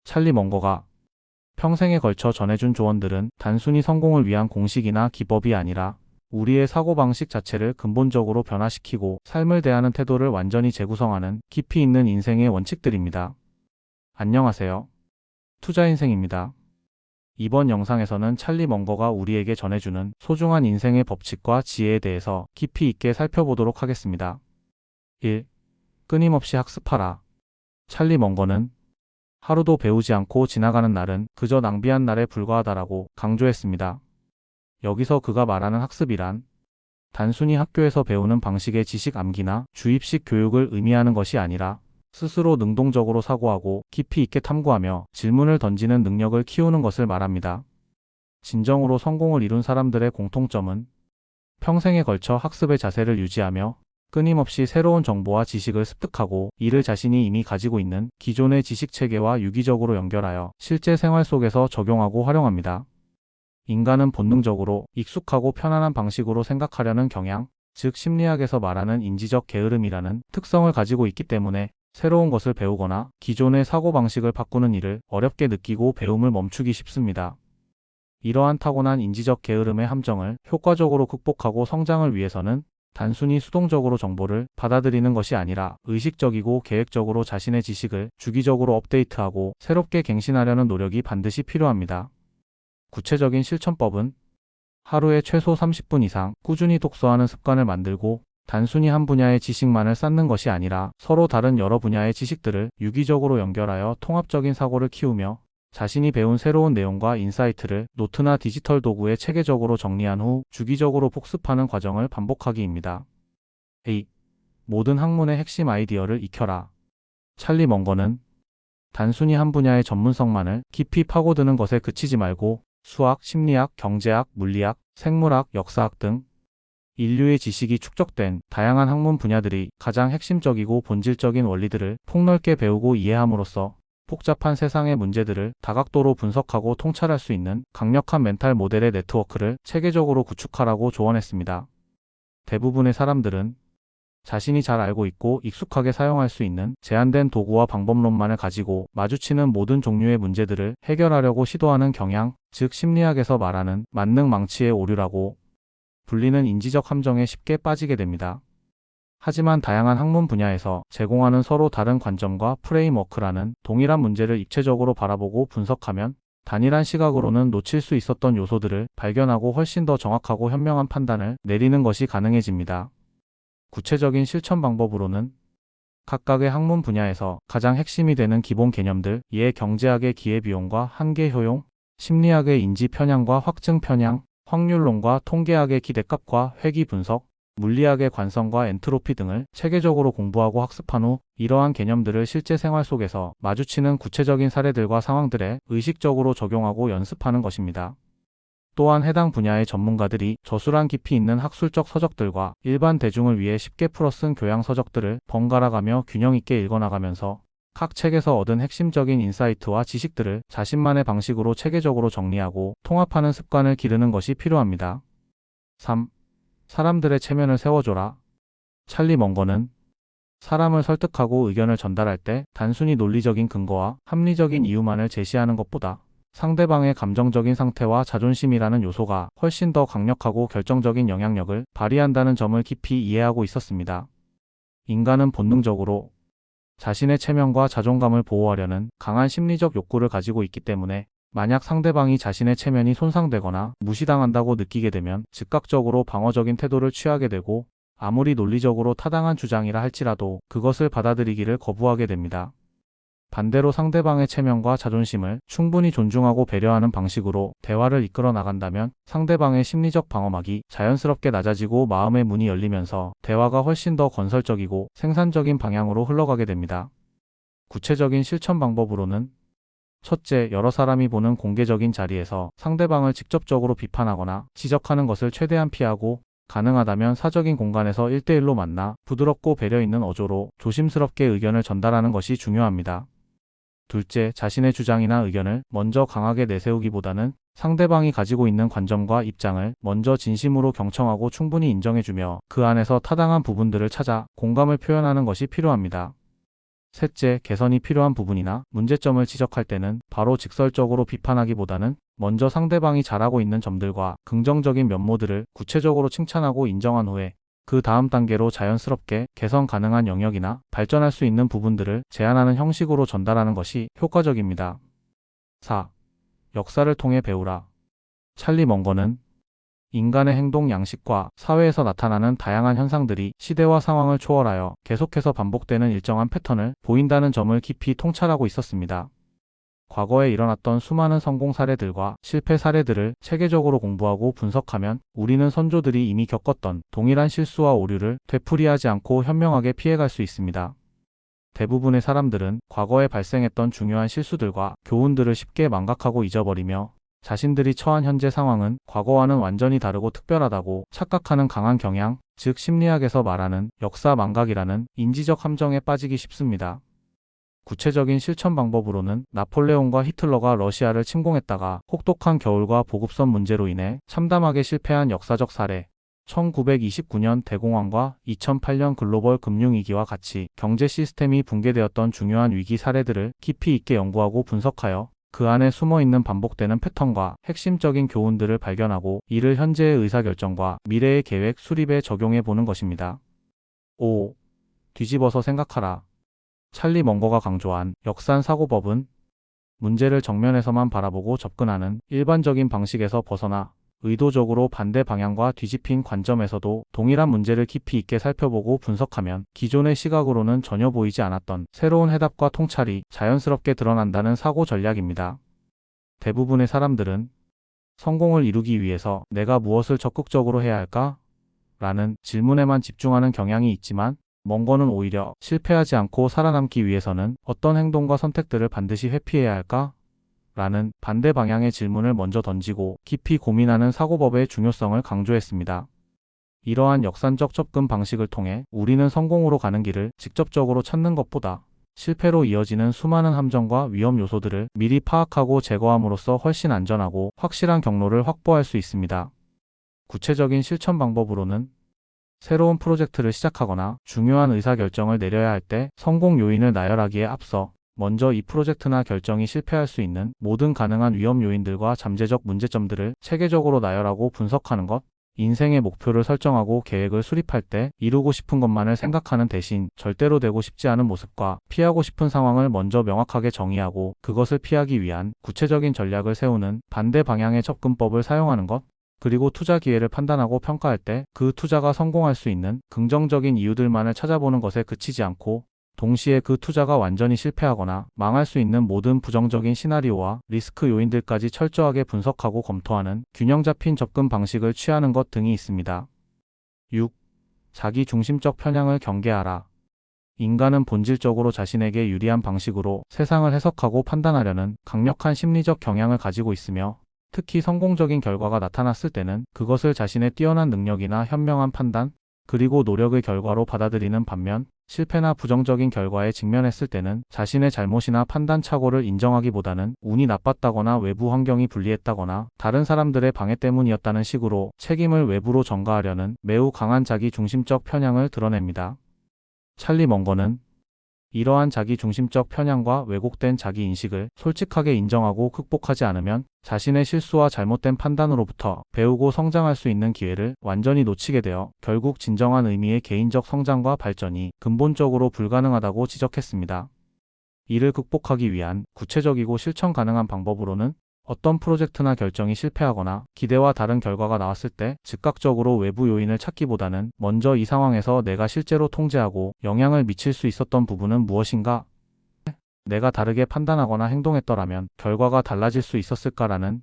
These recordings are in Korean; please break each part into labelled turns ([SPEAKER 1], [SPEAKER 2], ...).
[SPEAKER 1] 찰리 멍거가 평생에 걸쳐 전해준 조언들은 단순히 성공을 위한 공식이나 기법이 아니라 우리의 사고방식 자체를 근본적으로 변화시키고 삶을 대하는 태도를 완전히 재구성하는 깊이 있는 인생의 원칙들입니다. 안녕하세요. 투자인생입니다. 이번 영상에서는 찰리 멍거가 우리에게 전해주는 소중한 인생의 법칙과 지혜에 대해서 깊이 있게 살펴보도록 하겠습니다. 1. 끊임없이 학습하라. 찰리 멍거는 하루도 배우지 않고 지나가는 날은 그저 낭비한 날에 불과하다라고 강조했습니다. 여기서 그가 말하는 학습이란 단순히 학교에서 배우는 방식의 지식 암기나 주입식 교육을 의미하는 것이 아니라 스스로 능동적으로 사고하고 깊이 있게 탐구하며 질문을 던지는 능력을 키우는 것을 말합니다. 진정으로 성공을 이룬 사람들의 공통점은 평생에 걸쳐 학습의 자세를 유지하며 끊임없이 새로운 정보와 지식을 습득하고 이를 자신이 이미 가지고 있는 기존의 지식 체계와 유기적으로 연결하여 실제 생활 속에서 적용하고 활용합니다. 인간은 본능적으로 익숙하고 편안한 방식으로 생각하려는 경향, 즉 심리학에서 말하는 인지적 게으름이라는 특성을 가지고 있기 때문에 새로운 것을 배우거나 기존의 사고방식을 바꾸는 일을 어렵게 느끼고 배움을 멈추기 쉽습니다. 이러한 타고난 인지적 게으름의 함정을 효과적으로 극복하고 성장을 위해서는 단순히 수동적으로 정보를 받아들이는 것이 아니라 의식적이고 계획적으로 자신의 지식을 주기적으로 업데이트하고 새롭게 갱신하려는 노력이 반드시 필요합니다. 구체적인 실천법은 하루에 최소 30분 이상 꾸준히 독서하는 습관을 만들고 단순히 한 분야의 지식만을 쌓는 것이 아니라 서로 다른 여러 분야의 지식들을 유기적으로 연결하여 통합적인 사고를 키우며 자신이 배운 새로운 내용과 인사이트를 노트나 디지털 도구에 체계적으로 정리한 후 주기적으로 복습하는 과정을 반복하기입니다. A. 모든 학문의 핵심 아이디어를 익혀라. 찰리 멍거는 단순히 한 분야의 전문성만을 깊이 파고드는 것에 그치지 말고 수학, 심리학, 경제학, 물리학, 생물학, 역사학 등 인류의 지식이 축적된 다양한 학문 분야들이 가장 핵심적이고 본질적인 원리들을 폭넓게 배우고 이해함으로써 복잡한 세상의 문제들을 다각도로 분석하고 통찰할 수 있는 강력한 멘탈 모델의 네트워크를 체계적으로 구축하라고 조언했습니다. 대부분의 사람들은 자신이 잘 알고 있고 익숙하게 사용할 수 있는 제한된 도구와 방법론만을 가지고 마주치는 모든 종류의 문제들을 해결하려고 시도하는 경향, 즉 심리학에서 말하는 만능 망치의 오류라고 불리는 인지적 함정에 쉽게 빠지게 됩니다. 하지만 다양한 학문 분야에서 제공하는 서로 다른 관점과 프레임워크라는 동일한 문제를 입체적으로 바라보고 분석하면 단일한 시각으로는 놓칠 수 있었던 요소들을 발견하고 훨씬 더 정확하고 현명한 판단을 내리는 것이 가능해집니다. 구체적인 실천 방법으로는 각각의 학문 분야에서 가장 핵심이 되는 기본 개념들, 예 경제학의 기회비용과 한계 효용, 심리학의 인지 편향과 확증 편향, 확률론과 통계학의 기대값과 회귀 분석, 물리학의 관성과 엔트로피 등을 체계적으로 공부하고 학습한 후 이러한 개념들을 실제 생활 속에서 마주치는 구체적인 사례들과 상황들에 의식적으로 적용하고 연습하는 것입니다. 또한 해당 분야의 전문가들이 저술한 깊이 있는 학술적 서적들과 일반 대중을 위해 쉽게 풀어 쓴 교양 서적들을 번갈아가며 균형 있게 읽어나가면서 각 책에서 얻은 핵심적인 인사이트와 지식들을 자신만의 방식으로 체계적으로 정리하고 통합하는 습관을 기르는 것이 필요합니다. 3. 사람들의 체면을 세워줘라. 찰리 멍거는 사람을 설득하고 의견을 전달할 때 단순히 논리적인 근거와 합리적인 이유만을 제시하는 것보다 상대방의 감정적인 상태와 자존심이라는 요소가 훨씬 더 강력하고 결정적인 영향력을 발휘한다는 점을 깊이 이해하고 있었습니다. 인간은 본능적으로 자신의 체면과 자존감을 보호하려는 강한 심리적 욕구를 가지고 있기 때문에 만약 상대방이 자신의 체면이 손상되거나 무시당한다고 느끼게 되면 즉각적으로 방어적인 태도를 취하게 되고 아무리 논리적으로 타당한 주장이라 할지라도 그것을 받아들이기를 거부하게 됩니다. 반대로 상대방의 체면과 자존심을 충분히 존중하고 배려하는 방식으로 대화를 이끌어 나간다면 상대방의 심리적 방어막이 자연스럽게 낮아지고 마음의 문이 열리면서 대화가 훨씬 더 건설적이고 생산적인 방향으로 흘러가게 됩니다. 구체적인 실천 방법으로는 첫째, 여러 사람이 보는 공개적인 자리에서 상대방을 직접적으로 비판하거나 지적하는 것을 최대한 피하고 가능하다면 사적인 공간에서 1대1로 만나 부드럽고 배려 있는 어조로 조심스럽게 의견을 전달하는 것이 중요합니다. 둘째, 자신의 주장이나 의견을 먼저 강하게 내세우기보다는 상대방이 가지고 있는 관점과 입장을 먼저 진심으로 경청하고 충분히 인정해주며 그 안에서 타당한 부분들을 찾아 공감을 표현하는 것이 필요합니다. 셋째, 개선이 필요한 부분이나 문제점을 지적할 때는 바로 직설적으로 비판하기보다는 먼저 상대방이 잘하고 있는 점들과 긍정적인 면모들을 구체적으로 칭찬하고 인정한 후에 그 다음 단계로 자연스럽게 개선 가능한 영역이나 발전할 수 있는 부분들을 제안하는 형식으로 전달하는 것이 효과적입니다. 4. 역사를 통해 배우라. 찰리 먼거는 인간의 행동 양식과 사회에서 나타나는 다양한 현상들이 시대와 상황을 초월하여 계속해서 반복되는 일정한 패턴을 보인다는 점을 깊이 통찰하고 있었습니다. 과거에 일어났던 수많은 성공 사례들과 실패 사례들을 체계적으로 공부하고 분석하면 우리는 선조들이 이미 겪었던 동일한 실수와 오류를 되풀이하지 않고 현명하게 피해갈 수 있습니다. 대부분의 사람들은 과거에 발생했던 중요한 실수들과 교훈들을 쉽게 망각하고 잊어버리며 자신들이 처한 현재 상황은 과거와는 완전히 다르고 특별하다고 착각하는 강한 경향, 즉 심리학에서 말하는 역사 망각이라는 인지적 함정에 빠지기 쉽습니다. 구체적인 실천 방법으로는 나폴레옹과 히틀러가 러시아를 침공했다가 혹독한 겨울과 보급선 문제로 인해 참담하게 실패한 역사적 사례, 1929년 대공황과 2008년 글로벌 금융위기와 같이 경제 시스템이 붕괴되었던 중요한 위기 사례들을 깊이 있게 연구하고 분석하여 그 안에 숨어있는 반복되는 패턴과 핵심적인 교훈들을 발견하고 이를 현재의 의사결정과 미래의 계획 수립에 적용해 보는 것입니다. 5. 뒤집어서 생각하라. 찰리 먼거가 강조한 역산 사고법은 문제를 정면에서만 바라보고 접근하는 일반적인 방식에서 벗어나 의도적으로 반대 방향과 뒤집힌 관점에서도 동일한 문제를 깊이 있게 살펴보고 분석하면 기존의 시각으로는 전혀 보이지 않았던 새로운 해답과 통찰이 자연스럽게 드러난다는 사고 전략입니다. 대부분의 사람들은 성공을 이루기 위해서 내가 무엇을 적극적으로 해야 할까? 라는 질문에만 집중하는 경향이 있지만 먼거는 오히려 실패하지 않고 살아남기 위해서는 어떤 행동과 선택들을 반드시 회피해야 할까? 라는 반대 방향의 질문을 먼저 던지고 깊이 고민하는 사고법의 중요성을 강조했습니다. 이러한 역산적 접근 방식을 통해 우리는 성공으로 가는 길을 직접적으로 찾는 것보다 실패로 이어지는 수많은 함정과 위험 요소들을 미리 파악하고 제거함으로써 훨씬 안전하고 확실한 경로를 확보할 수 있습니다. 구체적인 실천 방법으로는 새로운 프로젝트를 시작하거나 중요한 의사결정을 내려야 할 때 성공 요인을 나열하기에 앞서 먼저 이 프로젝트나 결정이 실패할 수 있는 모든 가능한 위험 요인들과 잠재적 문제점들을 체계적으로 나열하고 분석하는 것, 인생의 목표를 설정하고 계획을 수립할 때 이루고 싶은 것만을 생각하는 대신 절대로 되고 싶지 않은 모습과 피하고 싶은 상황을 먼저 명확하게 정의하고 그것을 피하기 위한 구체적인 전략을 세우는 반대 방향의 접근법을 사용하는 것, 그리고 투자 기회를 판단하고 평가할 때 그 투자가 성공할 수 있는 긍정적인 이유들만을 찾아보는 것에 그치지 않고 동시에 그 투자가 완전히 실패하거나 망할 수 있는 모든 부정적인 시나리오와 리스크 요인들까지 철저하게 분석하고 검토하는 균형 잡힌 접근 방식을 취하는 것 등이 있습니다. 6. 자기 중심적 편향을 경계하라. 인간은 본질적으로 자신에게 유리한 방식으로 세상을 해석하고 판단하려는 강력한 심리적 경향을 가지고 있으며 특히 성공적인 결과가 나타났을 때는 그것을 자신의 뛰어난 능력이나 현명한 판단, 그리고 노력의 결과로 받아들이는 반면 실패나 부정적인 결과에 직면했을 때는 자신의 잘못이나 판단 착오를 인정하기보다는 운이 나빴다거나 외부 환경이 불리했다거나 다른 사람들의 방해 때문이었다는 식으로 책임을 외부로 전가하려는 매우 강한 자기 중심적 편향을 드러냅니다. 찰리 먼거는 이러한 자기 중심적 편향과 왜곡된 자기 인식을 솔직하게 인정하고 극복하지 않으면 자신의 실수와 잘못된 판단으로부터 배우고 성장할 수 있는 기회를 완전히 놓치게 되어 결국 진정한 의미의 개인적 성장과 발전이 근본적으로 불가능하다고 지적했습니다. 이를 극복하기 위한 구체적이고 실천 가능한 방법으로는 어떤 프로젝트나 결정이 실패하거나 기대와 다른 결과가 나왔을 때 즉각적으로 외부 요인을 찾기보다는 먼저 이 상황에서 내가 실제로 통제하고 영향을 미칠 수 있었던 부분은 무엇인가? 내가 다르게 판단하거나 행동했더라면 결과가 달라질 수 있었을까라는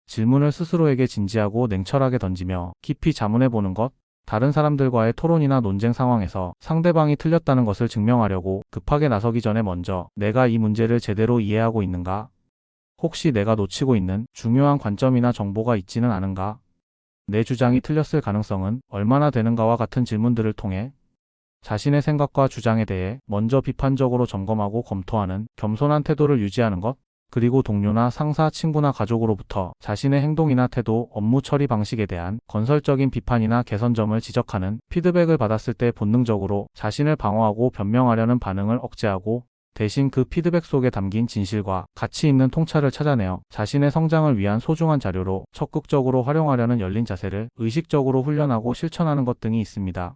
[SPEAKER 1] 질문을 스스로에게 진지하고 냉철하게 던지며 깊이 자문해보는 것, 다른 사람들과의 토론이나 논쟁 상황에서 상대방이 틀렸다는 것을 증명하려고 급하게 나서기 전에 먼저 내가 이 문제를 제대로 이해하고 있는가? 혹시 내가 놓치고 있는 중요한 관점이나 정보가 있지는 않은가? 내 주장이 틀렸을 가능성은 얼마나 되는가와 같은 질문들을 통해 자신의 생각과 주장에 대해 먼저 비판적으로 점검하고 검토하는 겸손한 태도를 유지하는 것, 그리고 동료나 상사, 친구나 가족으로부터 자신의 행동이나 태도, 업무 처리 방식에 대한 건설적인 비판이나 개선점을 지적하는 피드백을 받았을 때 본능적으로 자신을 방어하고 변명하려는 반응을 억제하고 대신 그 피드백 속에 담긴 진실과 가치 있는 통찰을 찾아내어 자신의 성장을 위한 소중한 자료로 적극적으로 활용하려는 열린 자세를 의식적으로 훈련하고 실천하는 것 등이 있습니다.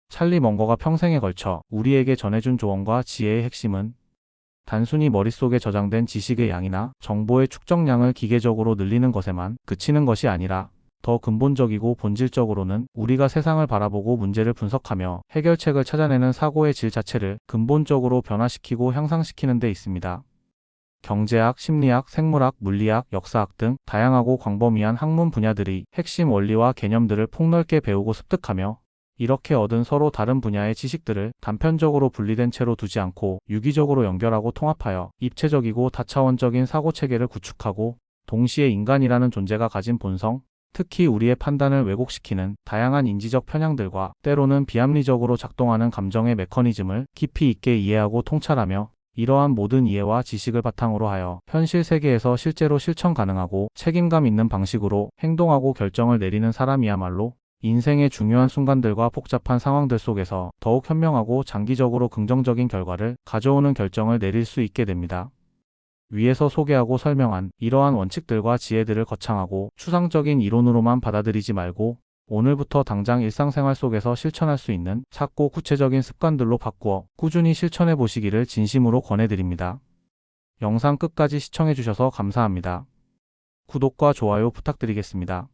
[SPEAKER 1] 찰리 먼거가 평생에 걸쳐 우리에게 전해준 조언과 지혜의 핵심은 단순히 머릿속에 저장된 지식의 양이나 정보의 축적량을 기계적으로 늘리는 것에만 그치는 것이 아니라 더 근본적이고 본질적으로는 우리가 세상을 바라보고 문제를 분석하며 해결책을 찾아내는 사고의 질 자체를 근본적으로 변화시키고 향상시키는 데 있습니다. 경제학, 심리학, 생물학, 물리학, 역사학 등 다양하고 광범위한 학문 분야들이 핵심 원리와 개념들을 폭넓게 배우고 습득하며 이렇게 얻은 서로 다른 분야의 지식들을 단편적으로 분리된 채로 두지 않고 유기적으로 연결하고 통합하여 입체적이고 다차원적인 사고체계를 구축하고 동시에 인간이라는 존재가 가진 본성, 특히 우리의 판단을 왜곡시키는 다양한 인지적 편향들과 때로는 비합리적으로 작동하는 감정의 메커니즘을 깊이 있게 이해하고 통찰하며 이러한 모든 이해와 지식을 바탕으로 하여 현실 세계에서 실제로 실천 가능하고 책임감 있는 방식으로 행동하고 결정을 내리는 사람이야말로 인생의 중요한 순간들과 복잡한 상황들 속에서 더욱 현명하고 장기적으로 긍정적인 결과를 가져오는 결정을 내릴 수 있게 됩니다. 위에서 소개하고 설명한 이러한 원칙들과 지혜들을 거창하고 추상적인 이론으로만 받아들이지 말고 오늘부터 당장 일상생활 속에서 실천할 수 있는 작고 구체적인 습관들로 바꾸어 꾸준히 실천해 보시기를 진심으로 권해드립니다. 영상 끝까지 시청해 주셔서 감사합니다. 구독과 좋아요 부탁드리겠습니다.